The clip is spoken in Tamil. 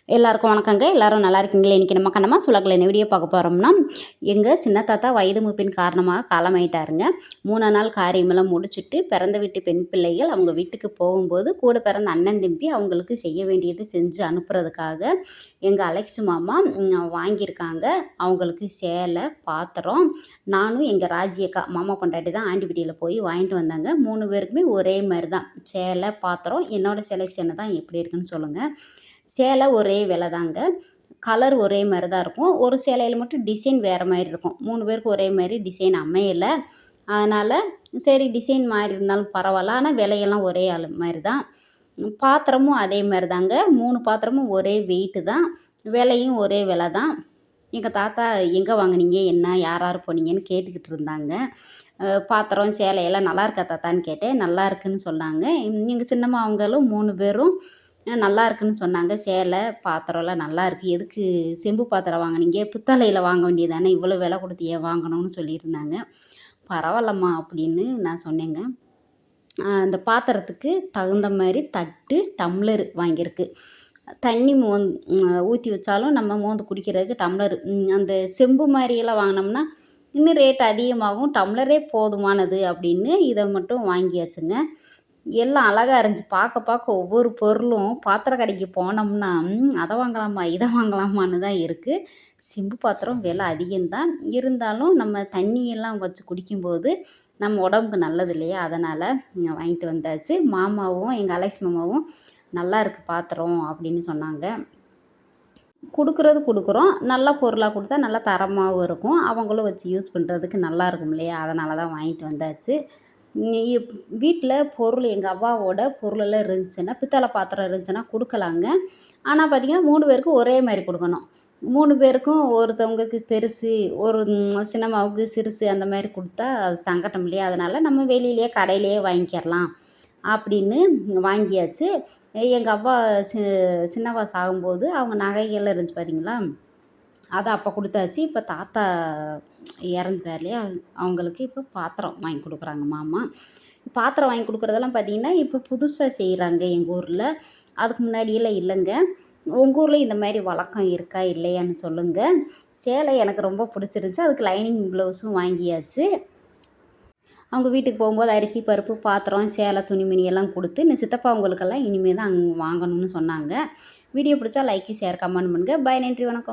எல்லாருக்கும் வணக்கங்க. எல்லாரும் நல்லா இருக்கீங்களா? இன்றைக்கி நம்ம கண்ணம்மா சுலகில் என்ன வீடியோ பார்க்க போகிறோம்னா, எங்கள் சின்ன தாத்தா வயது மூப்பின் காரணமாக காலமாயிட்டாருங்க. 3 நாள் காரியமெல்லாம் முடிச்சுட்டு பிறந்த வீட்டு பெண் பிள்ளைகள் அவங்க வீட்டுக்கு போகும்போது கூட பிறந்த அண்ணன் தம்பி அவங்களுக்கு செய்ய வேண்டியது செஞ்சு அனுப்புறதுக்காக எங்கள் அலெக்ஸ் மாமா வாங்கியிருக்காங்க. அவங்களுக்கு சேலை, பாத்திரம். நானும் எங்கள் ராஜி அக்கா மாமா பொண்டாட்டி தான் ஆண்டிப்பட்டியில் போய் வாங்கிட்டு வந்தாங்க. 3 பேருக்குமே ஒரே மாதிரி தான் சேலை, பாத்திரம். என்னோடய செலெக்ஷனை தான் எப்படி இருக்குன்னு சொல்லுங்கள். சேலை ஒரே விலை தாங்க. கலர் ஒரே மாதிரி தான் இருக்கும். ஒரு சேலையில் மட்டும் டிசைன் வேறு மாதிரி இருக்கும். 3 பேருக்கு ஒரே மாதிரி டிசைன் அமையலை. அதனால் சரி டிசைன் மாறி இருந்தாலும் பரவாயில்ல. ஆனால் விலையெல்லாம் ஒரே மாதிரி தான். பாத்திரமும் அதே மாதிரி தாங்க. 3 பாத்திரமும் ஒரே வெயிட்டு தான். விலையும் ஒரே விலை தான். எங்கள் தாத்தா எங்கே வாங்குனீங்க, என்ன, யார் யார் போனீங்கன்னு கேட்டுக்கிட்டு இருந்தாங்க. பாத்திரம் சேலையெல்லாம் நல்லா இருக்கா தாத்தான்னு கேட்டேன். நல்லா இருக்குன்னு சொன்னாங்க. எங்கள் சின்னம்மா அவங்களும் 3 பேரும் நல்லா இருக்குன்னு சொன்னாங்க. சேலை, பாத்திரம்லாம் நல்லா இருக்குது. எதுக்கு செம்பு பாத்திரம் வாங்குனீங்க? பித்தளையில் வாங்க வேண்டியது தானே, இவ்வளோ விலை கொடுத்து ஏன் வாங்கணும்னு சொல்லியிருந்தாங்க. பரவாயில்லம்மா அப்படின்னு நான் சொன்னேங்க. அந்த பாத்திரத்துக்கு தகுந்த மாதிரி தட்டு, டம்ளர் வாங்கியிருக்கு. தண்ணி ஊற்றி வச்சாலும் நம்ம மோந்து குடிக்கிறதுக்கு டம்ளர். அந்த செம்பு மாதிரியெல்லாம் வாங்கினோம்னா இன்னும் ரேட் அதிகமாகும். டம்ளரே போதுமானது அப்படின்னு இதை மட்டும் வாங்கியாச்சுங்க. எல்லாம் அழகா இருந்துச்சு. பார்க்க ஒவ்வொரு பொருளும் பாத்திர கடைக்கு போனோம்னா, அதை வாங்கலாமா, இதை வாங்கலாமான்னு தான் இருக்குது. செம்பு பாத்திரம் விலை அதிகம்தான். இருந்தாலும் நம்ம தண்ணியெல்லாம் வச்சு குடிக்கும்போது நம்ம உடம்புக்கு நல்லது இல்லையா? அதனால் வாங்கிட்டு வந்தாச்சு. மாமாவும் எங்கள் அலெக்ஸ் மாமாவும் நல்லா இருக்குது பாத்திரம் அப்படின்னு சொன்னாங்க. கொடுக்குறோம். நல்ல பொருளாக கொடுத்தா நல்லா தரமாகவும் இருக்கும். அவங்களும் வச்சு யூஸ் பண்ணுறதுக்கு நல்லா இருக்கும் இல்லையா? அதனால தான் வாங்கிட்டு வந்தாச்சு. வீட்டில் பொருள் எங்கள் அவ்வாவோட பொருளெல்லாம் இருந்துச்சுன்னா, பித்தளை பாத்திரம் இருந்துச்சுன்னா கொடுக்கலாங்க. ஆனால் பார்த்திங்கன்னா 3 பேருக்கும் ஒரே மாதிரி கொடுக்கணும். 3 பேருக்கும் ஒருத்தவங்களுக்கு பெருசு, ஒரு சின்னம்மாவுக்கு சிறுசு அந்த மாதிரி கொடுத்தா அது சங்கடம் இல்லையா? அதனால் நம்ம வெளியிலேயே கடையிலேயே வாங்கிக்கிறலாம் அப்படின்னு வாங்கியாச்சு. எங்கள் அவ்வா சின்னவா சாகும்போது அவங்க நகைகள்லாம் இருந்துச்சு பார்த்தீங்களா? அதை அப்போ கொடுத்தாச்சு. இப்போ தாத்தா இறந்துட்டார் இல்லையா? அவங்களுக்கு இப்போ பாத்திரம் வாங்கி கொடுக்குறாங்க மாமா. பாத்திரம் வாங்கி கொடுக்குறதெல்லாம் பார்த்திங்கன்னா இப்போ புதுசாக செய்கிறாங்க எங்கள் ஊரில். அதுக்கு முன்னாடியெல்லாம் இல்லைங்க. உங்கள் ஊரில் இந்த மாதிரி வழக்கம் இருக்கா இல்லையான்னு சொல்லுங்கள். சேலை எனக்கு ரொம்ப பிடிச்சிருந்துச்சி. அதுக்கு லைனிங் ப்ளவுஸும் வாங்கியாச்சு. அவங்க வீட்டுக்கு போகும்போது அரிசி, பருப்பு, பாத்திரம், சேலை, துணிமணி எல்லாம் கொடுத்து இந்த சித்தப்பா அவங்களுக்கெல்லாம் இனிமேல் தான் அங்கே வாங்கணும்னு சொன்னாங்க. வீடியோ பிடிச்சா லைக், ஷேர், கமெண்ட் பண்ணுங்கள். பாய், நன்றி, வணக்கம்.